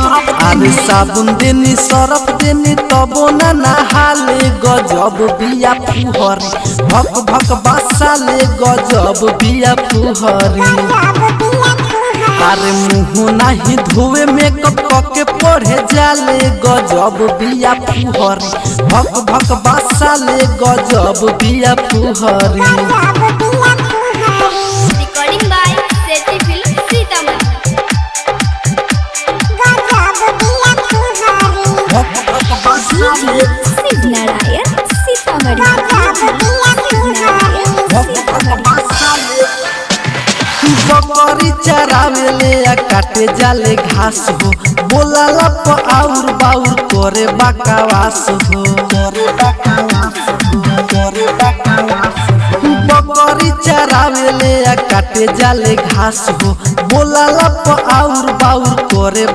अरे साबुन देनी सरफ देनी तबो ना नहाले गजब बिया फुहरी भक भक बसाले गजब बिया फुहरी। अरे मुँह नहीं धोवे मेकअप करके पढ़े जाले गजब बिया फुहरी भक भक बसाले गजब बिया फुहरी। Recording by Sethi film Sitamarhi. Shivnarayan बकरी चरावेले या काटे जाले घास हो बोलाला प आउर बाउर करे बकवास हो बकरी चरावेले या काटे जाले घास हो बोलाला प आउर बाउर करे